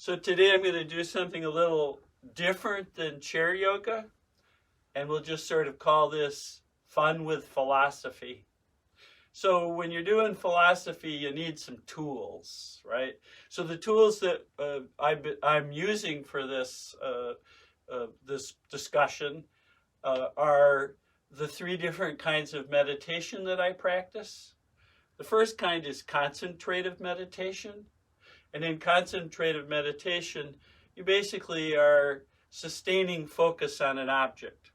So today I'm going to do something a little different than chair yoga, and we'll just sort of call this fun with philosophy. So when you're doing philosophy, you need some tools, right? So the tools that I'm using for this this discussion are the three different kinds of meditation that I practice. The first kind is concentrative meditation. And in concentrative meditation, you basically are sustaining focus on an object.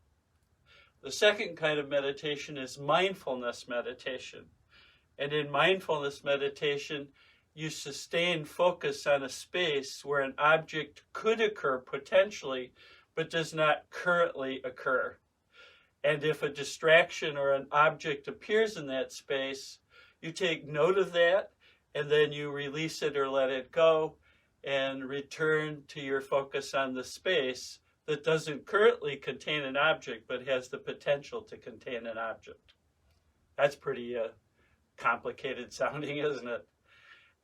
The second kind of meditation is mindfulness meditation. And in mindfulness meditation, you sustain focus on a space where an object could occur potentially, but does not currently occur. And if a distraction or an object appears in that space, you take note of that, and then you release it or let it go and return to your focus on the space that doesn't currently contain an object, but has the potential to contain an object. That's pretty complicated sounding, isn't it?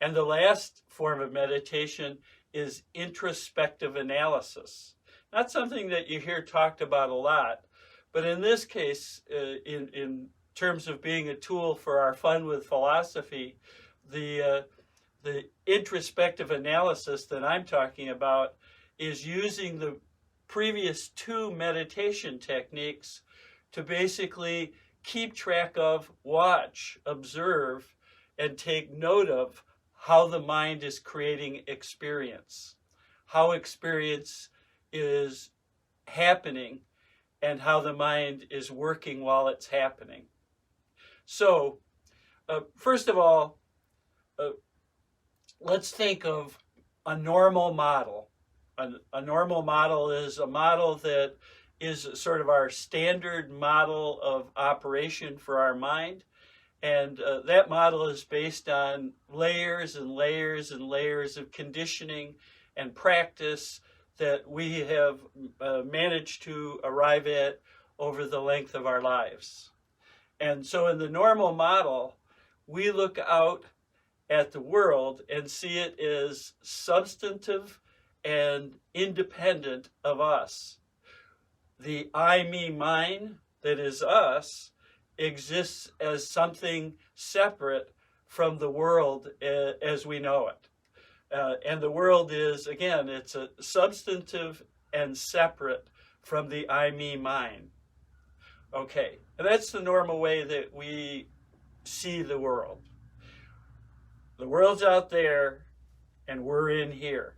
And the last form of meditation is introspective analysis. Not something that you hear talked about a lot, but in this case, in terms of being a tool for our fun with philosophy, the introspective analysis that I'm talking about is using the previous two meditation techniques to basically keep track of, watch, observe, and take note of how the mind is creating experience, how experience is happening, and how the mind is working while it's happening. So, first of all, let's think of a normal model. A normal model is a model that is sort of our standard model of operation for our mind. And that model is based on layers and layers and layers of conditioning and practice that we have managed to arrive at over the length of our lives. And so in the normal model, we look out at the world and see it as substantive and independent of us. The I, me, mine that is us exists as something separate from the world as we know it. And the world is, again, it's a substantive and separate from the I, me, mine. Okay, and that's the normal way that we see the world. The world's out there, and we're in here.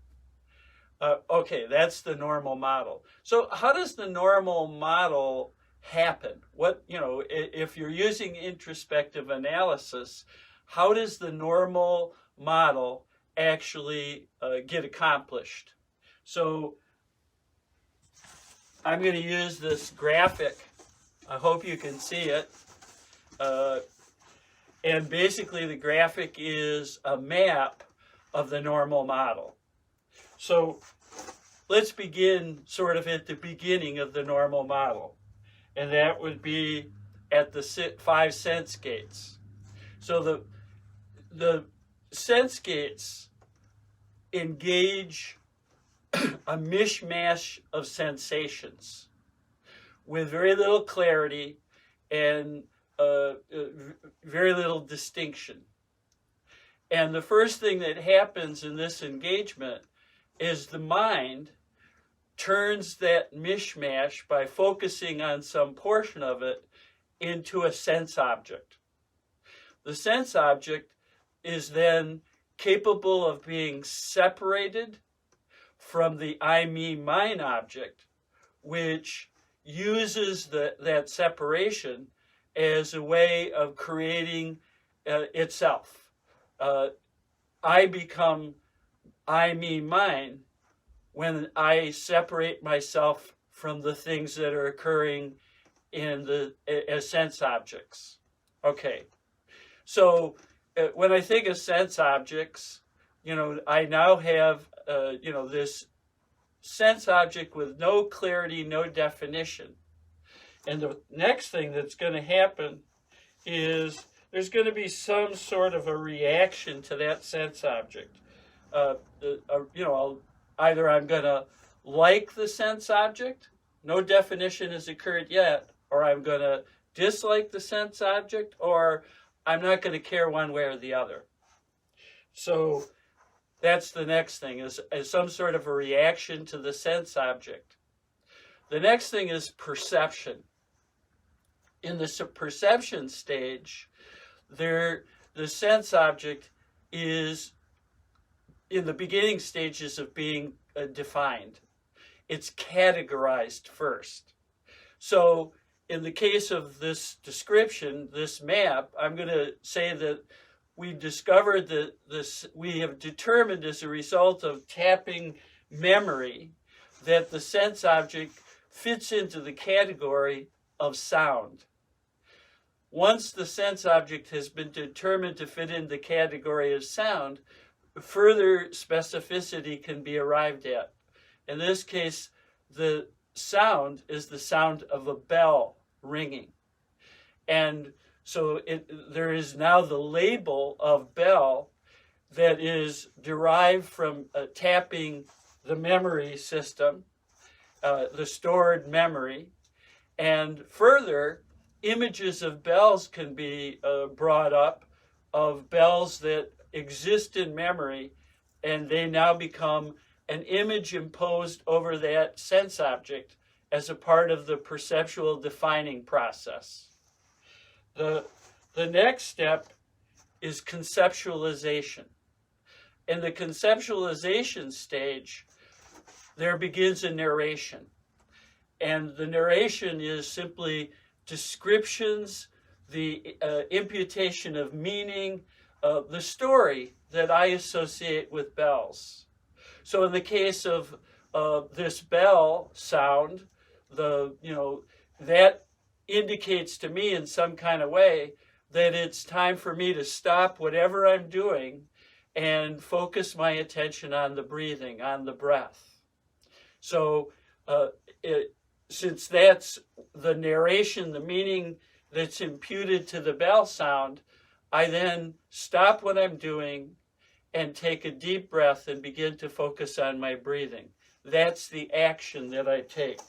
Okay, that's the normal model. So how does the normal model happen? If you're using introspective analysis, how does the normal model actually get accomplished? So I'm going to use this graphic. I hope you can see it. And basically the graphic is a map of the normal model. So let's begin sort of at the beginning of the normal model. And that would be at the 5 sense gates. So the sense gates engage a mishmash of sensations with very little clarity and very little distinction. And the first thing that happens in this engagement is the mind turns that mishmash by focusing on some portion of it into a sense object. The sense object is then capable of being separated from the I, me, mine object, which uses that separation as a way of creating itself. I become I, me, mine when I separate myself from the things that are occurring as sense objects. Okay, so when I think of sense objects, I now have this sense object with no clarity, no definition. And the next thing that's going to happen is there's going to be some sort of a reaction to that sense object. I'll either I'm going to like the sense object, no definition has occurred yet, or I'm going to dislike the sense object, or I'm not going to care one way or the other. So that's the next thing, is some sort of a reaction to the sense object. The next thing is perception. In the perception stage, the sense object is in the beginning stages of being defined. It's categorized first. So in the case of this description, this map, I'm going to say that we discovered that we have determined as a result of tapping memory that the sense object fits into the category of sound. Once the sense object has been determined to fit in the category of sound, further specificity can be arrived at. In this case, the sound is the sound of a bell ringing. And so there is now the label of bell that is derived from tapping the memory system, the stored memory. And further, images of bells can be brought up, of bells that exist in memory, and they now become an image imposed over that sense object as a part of the perceptual defining process. The next step is conceptualization. In the conceptualization stage, there begins a narration. And the narration is simply descriptions, the imputation of meaning, the story that I associate with bells. So in the case of this bell sound, that indicates to me in some kind of way that it's time for me to stop whatever I'm doing and focus my attention on the breathing, on the breath. So since that's the narration, the meaning that's imputed to the bell sound, I then stop what I'm doing and take a deep breath and begin to focus on my breathing. That's the action that I take.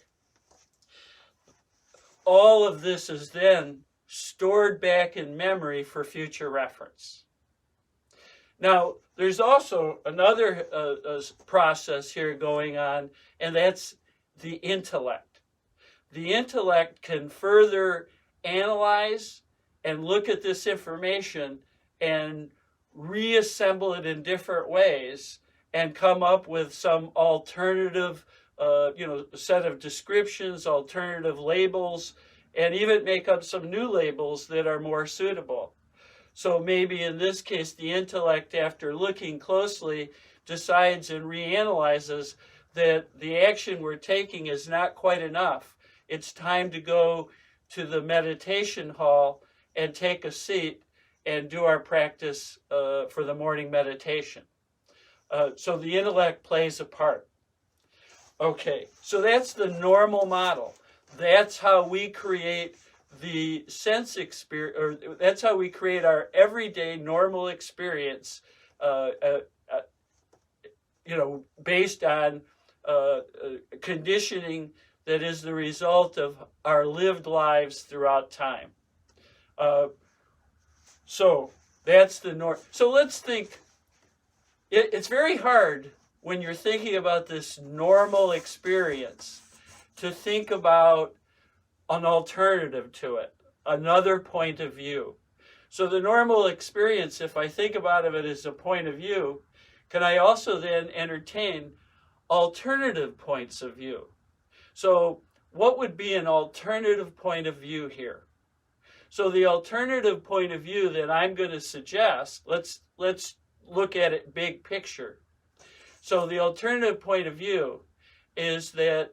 All of this is then stored back in memory for future reference. Now, there's also another process here going on, and that's the intellect. The intellect can further analyze and look at this information and reassemble it in different ways and come up with some alternative set of descriptions, alternative labels, and even make up some new labels that are more suitable. So maybe in this case, the intellect, after looking closely, decides and reanalyzes that the action we're taking is not quite enough. It's time to go to the meditation hall and take a seat and do our practice for the morning meditation. So the intellect plays a part. Okay, so that's the normal model. That's how we create the sense experience, or that's how we create our everyday normal experience, based on conditioning that is the result of our lived lives throughout time. So that's the norm. So let's think. It's very hard when you're thinking about this normal experience to think about an alternative to it, another point of view. So the normal experience, if I think about it as a point of view, can I also then entertain alternative points of view? So what would be an alternative point of view here? So the alternative point of view that I'm going to suggest, let's look at it big picture. So the alternative point of view is that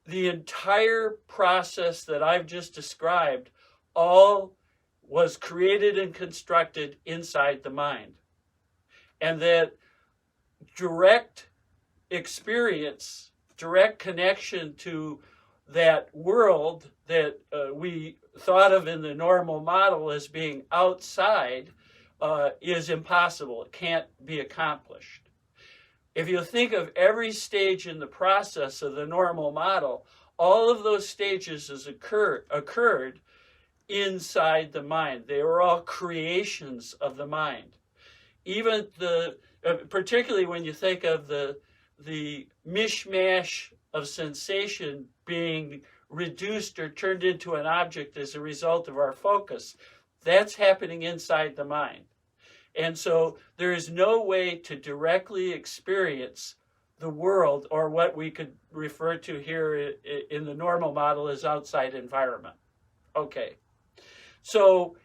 the entire process that I've just described all was created and constructed inside the mind. And that direct experience, direct connection to that world that we thought of in the normal model as being outside is impossible. It can't be accomplished. if you think of every stage in the process of the normal model, all of those stages occurred inside the mind. They were all creations of the mind. Even particularly when you think of the mishmash of sensation being reduced or turned into an object as a result of our focus, that's happening inside the mind. And so there is no way to directly experience the world, or what we could refer to here in the normal model as outside environment. Okay. So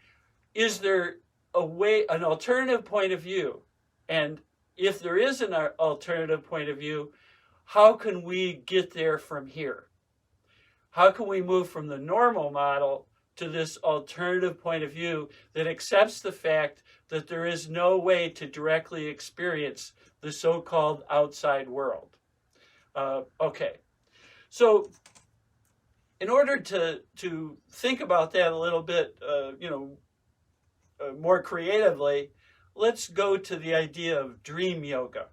is there an alternative point of view? And if there is an alternative point of view, how can we get there from here? How can we move from the normal model to this alternative point of view that accepts the fact that there is no way to directly experience the so-called outside world? Okay. So in order to think about that a little bit, more creatively, let's go to the idea of dream yoga.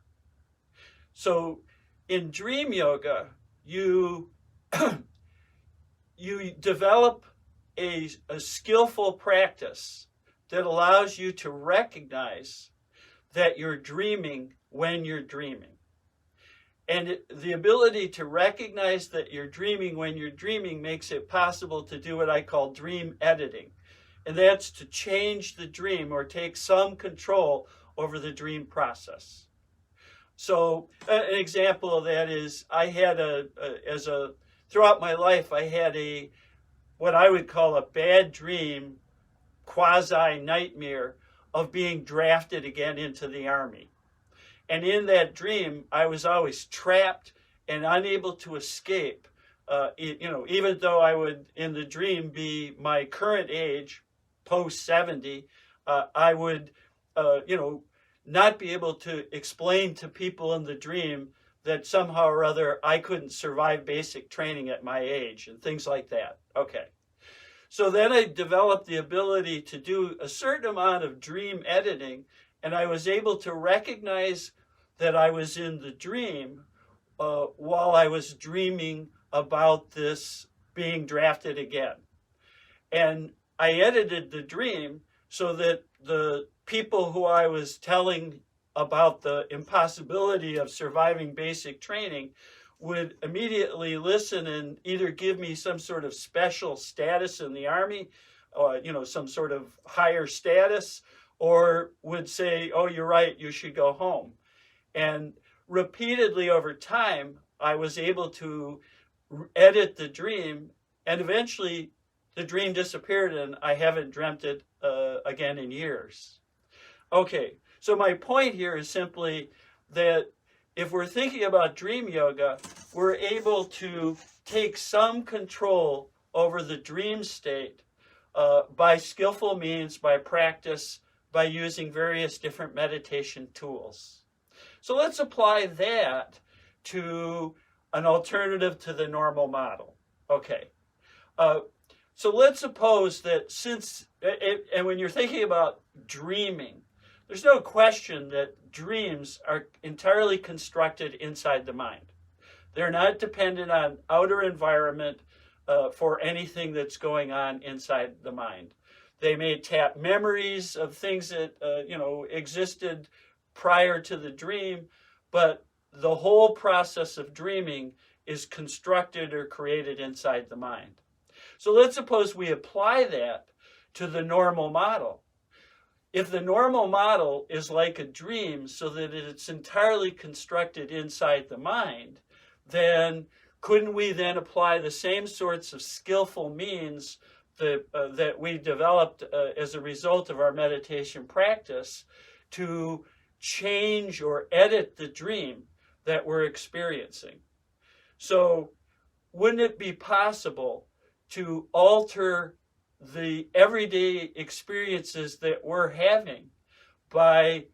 So in dream yoga, you develop a skillful practice that allows you to recognize that you're dreaming when you're dreaming. And the ability to recognize that you're dreaming when you're dreaming makes it possible to do what I call dream editing. And that's to change the dream or take some control over the dream process. So an example of that is I had throughout my life, I had what I would call a bad dream, quasi-nightmare of being drafted again into the Army. And in that dream, I was always trapped and unable to escape. Even though I would, in the dream, be my current age, post 70, I would, not be able to explain to people in the dream that somehow or other I couldn't survive basic training at my age and things like that. Okay. So then I developed the ability to do a certain amount of dream editing, and I was able to recognize that I was in the dream while I was dreaming about this being drafted again. And I edited the dream so that the people who I was telling about the impossibility of surviving basic training would immediately listen and either give me some sort of special status in the Army, or some sort of higher status, or would say, oh, you're right, you should go home. And repeatedly over time, I was able to edit the dream, and eventually the dream disappeared and I haven't dreamt it again in years. Okay, so my point here is simply that if we're thinking about dream yoga, we're able to take some control over the dream state by skillful means, by practice, by using various different meditation tools. So let's apply that to an alternative to the normal model. Okay. So let's suppose that and when you're thinking about dreaming, there's no question that dreams are entirely constructed inside the mind. They're not dependent on outer environment for anything that's going on inside the mind. They may tap memories of things that existed prior to the dream, but the whole process of dreaming is constructed or created inside the mind. So let's suppose we apply that to the normal model. If the normal model is like a dream so that it's entirely constructed inside the mind, then couldn't we then apply the same sorts of skillful means that we developed as a result of our meditation practice to change or edit the dream that we're experiencing? So wouldn't it be possible to alter the everyday experiences that we're having by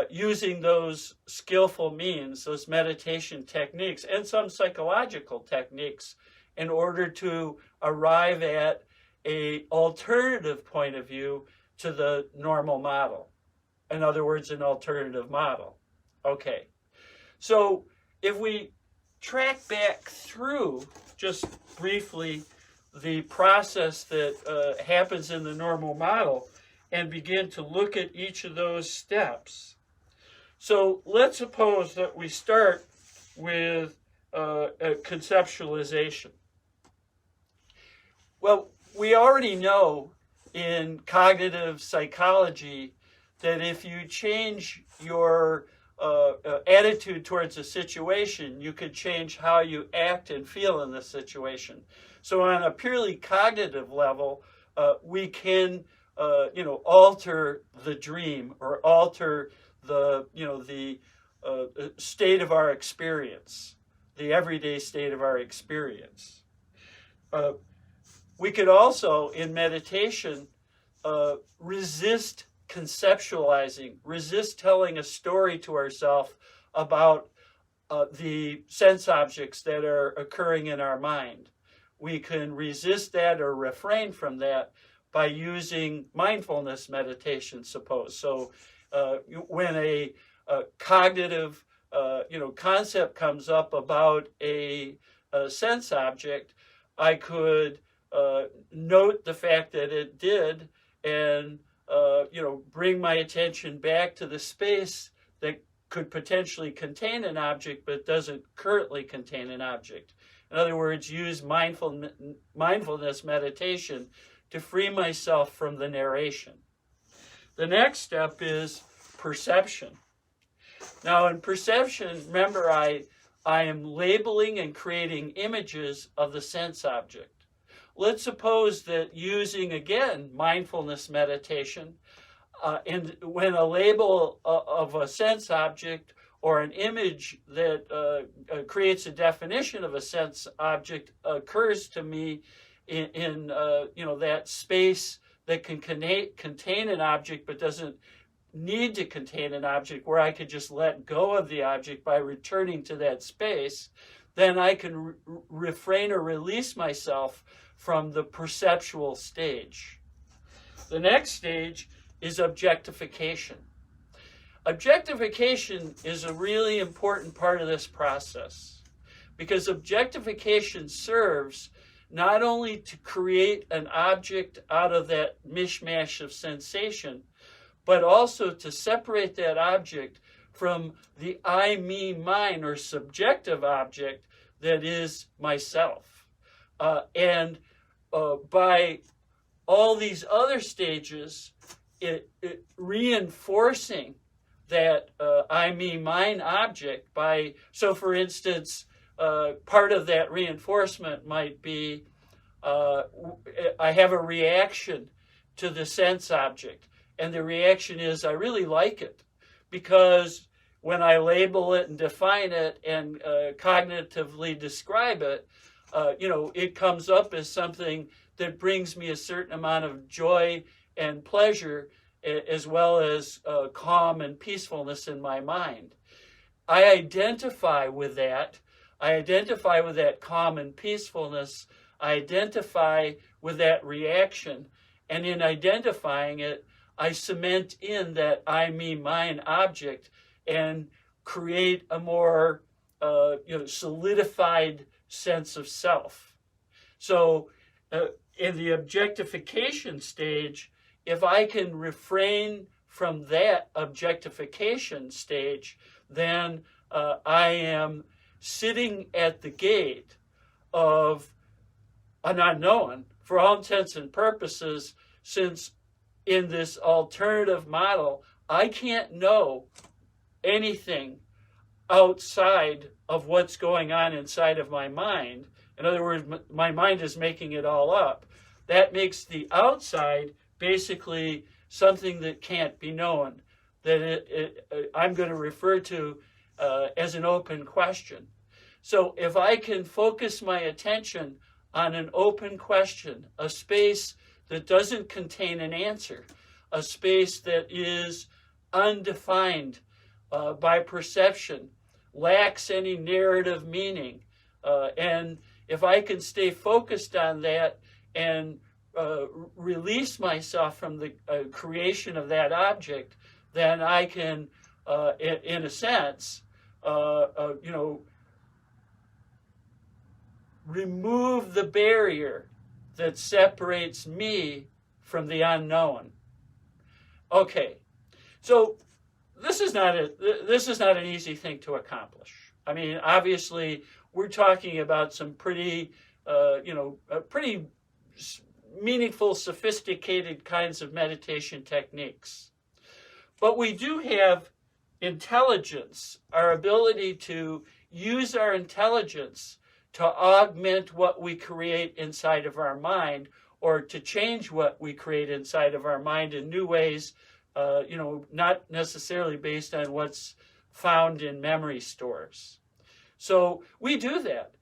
using those skillful means, those meditation techniques, and some psychological techniques in order to arrive at an alternative point of view to the normal model? In other words, an alternative model. Okay. So if we track back through, just briefly, the process that happens in the normal model and begin to look at each of those steps. So let's suppose that we start with a conceptualization. Well, we already know in cognitive psychology that if you change your attitude towards a situation, you could change how you act and feel in the situation. So on a purely cognitive level, we can, alter the dream or alter the state of our experience, the everyday state of our experience. We could also, in meditation, resist conceptualizing, resist telling a story to ourselves about the sense objects that are occurring in our mind. We can resist that or refrain from that by using mindfulness meditation, suppose. So when a cognitive concept comes up about a sense object, I could note the fact that it did and bring my attention back to the space that could potentially contain an object but doesn't currently contain an object. In other words, use mindfulness meditation to free myself from the narration. The next step is perception. Now in perception, remember I am labeling and creating images of the sense object. Let's suppose that using, again, mindfulness meditation, and when a label of a sense object or an image that creates a definition of a sense object occurs to me in that space that can contain an object but doesn't need to contain an object, where I could just let go of the object by returning to that space, then I can refrain or release myself from the perceptual stage. The next stage is objectification. Objectification is a really important part of this process because objectification serves not only to create an object out of that mishmash of sensation, but also to separate that object from the I, me, mine, or subjective object that is myself. And by all these other stages, it reinforcing that I, me, mine object so for instance, part of that reinforcement might be I have a reaction to the sense object. And the reaction is I really like it because when I label it and define it and cognitively describe it, it comes up as something that brings me a certain amount of joy and pleasure, as well as calm and peacefulness in my mind. I identify with that. I identify with that calm and peacefulness. I identify with that reaction. And in identifying it, I cement in that I, me, mine object and create a more solidified sense of self. So in the objectification stage, if I can refrain from that objectification stage, then I am sitting at the gate of an unknown for all intents and purposes, since in this alternative model, I can't know anything outside of what's going on inside of my mind. In other words, my mind is making it all up. That makes the outside basically something that can't be known, that I'm going to refer to as an open question. So if I can focus my attention on an open question, a space that doesn't contain an answer, a space that is undefined by perception, lacks any narrative meaning, and if I can stay focused on that and release myself from the creation of that object, then I can, in a sense, remove the barrier that separates me from the unknown. Okay, so this is not an easy thing to accomplish. I mean, obviously, we're talking about some pretty pretty meaningful, sophisticated kinds of meditation techniques. But we do have intelligence, our ability to use our intelligence to augment what we create inside of our mind, or to change what we create inside of our mind in new ways, not necessarily based on what's found in memory stores. So we do that.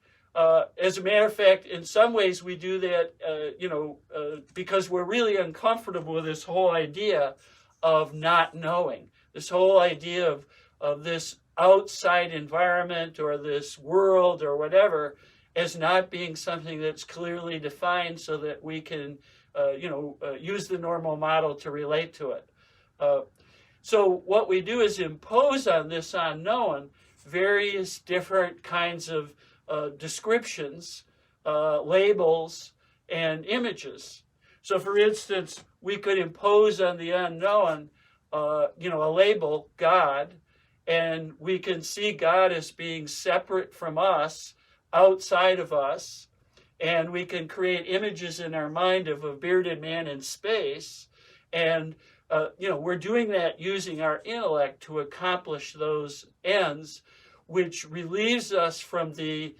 As a matter of fact, in some ways we do that, because we're really uncomfortable with this whole idea of not knowing, this whole idea of this outside environment or this world or whatever as not being something that's clearly defined so that we can, use the normal model to relate to it. So what we do is impose on this unknown various different kinds of descriptions, labels, and images. So, for instance, we could impose on the unknown, a label, God, and we can see God as being separate from us, outside of us, and we can create images in our mind of a bearded man in space, and we're doing that using our intellect to accomplish those ends, which relieves us from the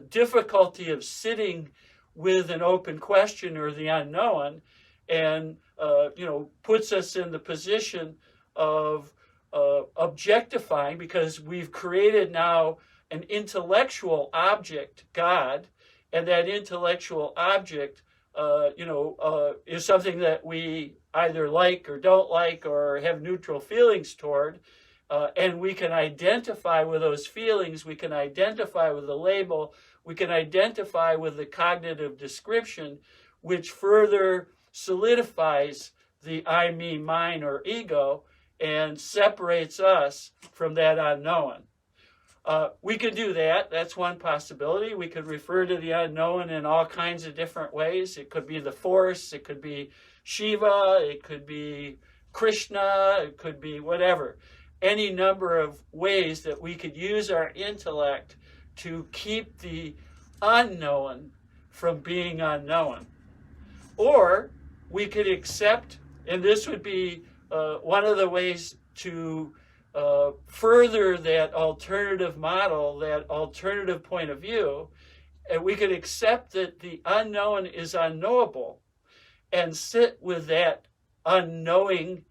difficulty of sitting with an open question or the unknown, and puts us in the position of objectifying, because we've created now an intellectual object, God, and that intellectual object is something that we either like or don't like or have neutral feelings toward, and we can identify with those feelings, we can identify with the label, we can identify with the cognitive description, which further solidifies the I, me, mine, or ego, and separates us from that unknown. We could do that. That's one possibility. We could refer to the unknown in all kinds of different ways. It could be the force, it could be Shiva, it could be Krishna, it could be whatever. Any number of ways that we could use our intellect to keep the unknown from being unknown. Or we could accept, and this would be one of the ways to further that alternative model, that alternative point of view, and we could accept that the unknown is unknowable and sit with that unknowing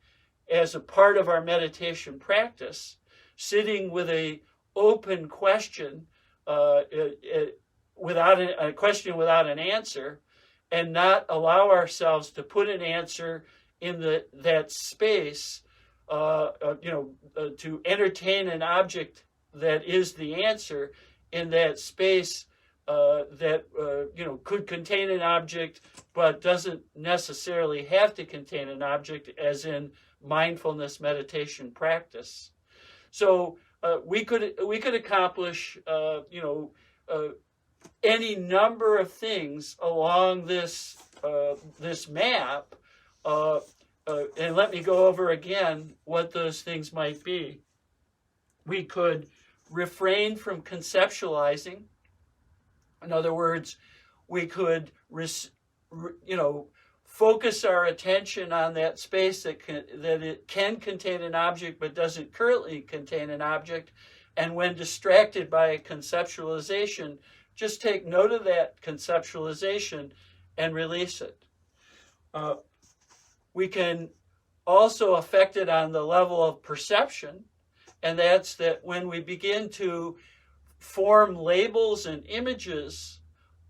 as a part of our meditation practice, sitting with a open question, without a question without an answer, and not allow ourselves to put an answer in that space, to entertain an object that is the answer in that space that could contain an object, but doesn't necessarily have to contain an object, as in mindfulness meditation practice. So we could accomplish any number of things along this map. And let me go over again what those things might be. We could refrain from conceptualizing. In other words, we could focus our attention on that space that it can contain an object but doesn't currently contain an object. And when distracted by a conceptualization, just take note of that conceptualization and release it. We can also affect it on the level of perception, and that's that when we begin to form labels and images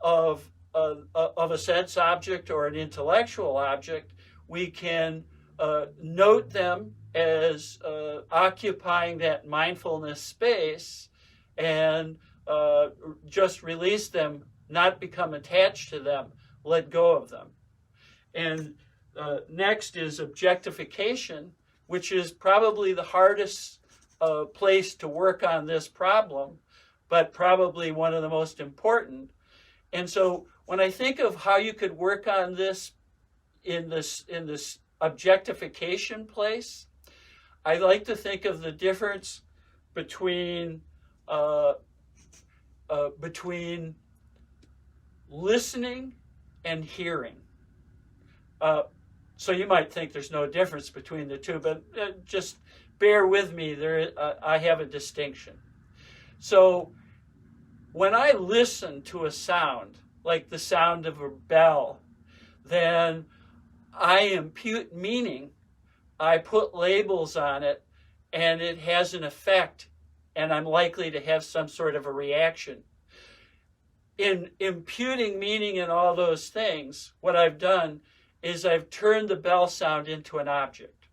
of a sense object or an intellectual object, we can note them as occupying that mindfulness space and just release them, not become attached to them, let go of them. And next is objectification, which is probably the hardest place to work on this problem, but probably one of the most important. And so when I think of how you could work on this in this objectification place, I like to think of the difference between listening and hearing. So you might think there's no difference between the two, but just bear with me. I have a distinction. So when I listen to a sound, like the sound of a bell, then I impute meaning. I put labels on it, and it has an effect, and I'm likely to have some sort of a reaction. In imputing meaning in all those things, what I've done is I've turned the bell sound into an object.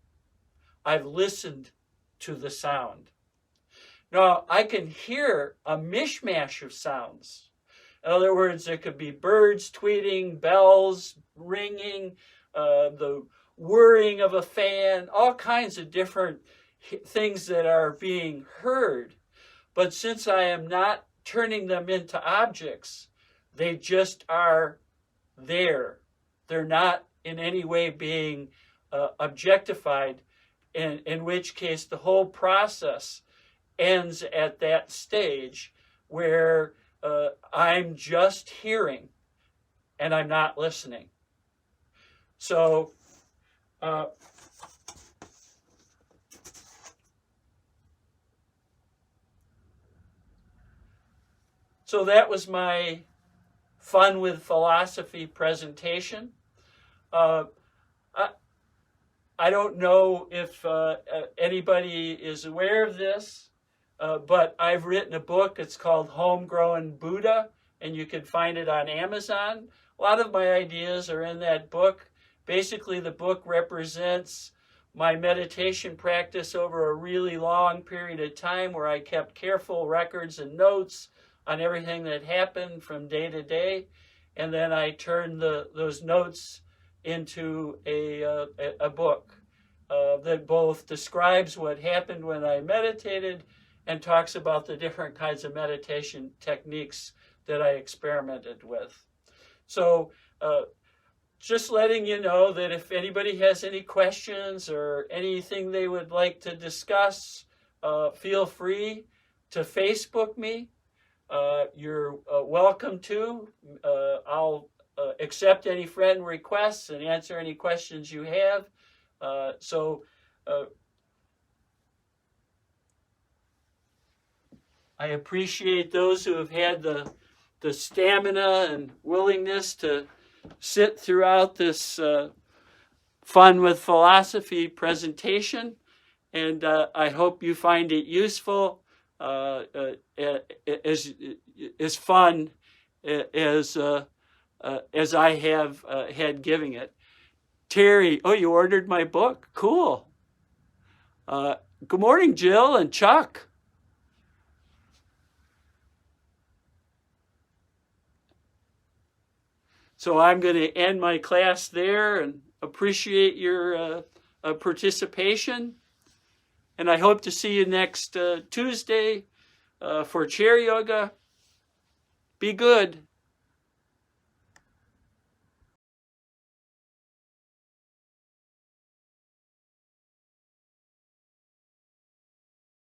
I've listened to the sound. Now, I can hear a mishmash of sounds. In other words, there could be birds tweeting, bells ringing, the whirring of a fan, all kinds of different things that are being heard. But since I am not turning them into objects, they just are there. They're not in any way being objectified, in which case the whole process ends at that stage where I'm just hearing and I'm not listening. So that was my Fun with Philosophy presentation. I don't know if anybody is aware of this, but I've written a book. It's called Homegrown Buddha, and you can find it on Amazon. A lot of my ideas are in that book. Basically, the book represents my meditation practice over a really long period of time where I kept careful records and notes on everything that happened from day to day. And then I turned those notes into a book that both describes what happened when I meditated and talks about the different kinds of meditation techniques that I experimented with. So just letting you know that if anybody has any questions or anything they would like to discuss, feel free to Facebook me. You're welcome to. I'll accept any friend requests and answer any questions you have. I appreciate those who have had the stamina and willingness to sit throughout this Fun with Philosophy presentation, and I hope you find it useful, as fun as I have had giving it. Terry, oh, you ordered my book? Cool. Good morning, Jill and Chuck. So I'm going to end my class there and appreciate your participation. And I hope to see you next Tuesday for chair yoga. Be good.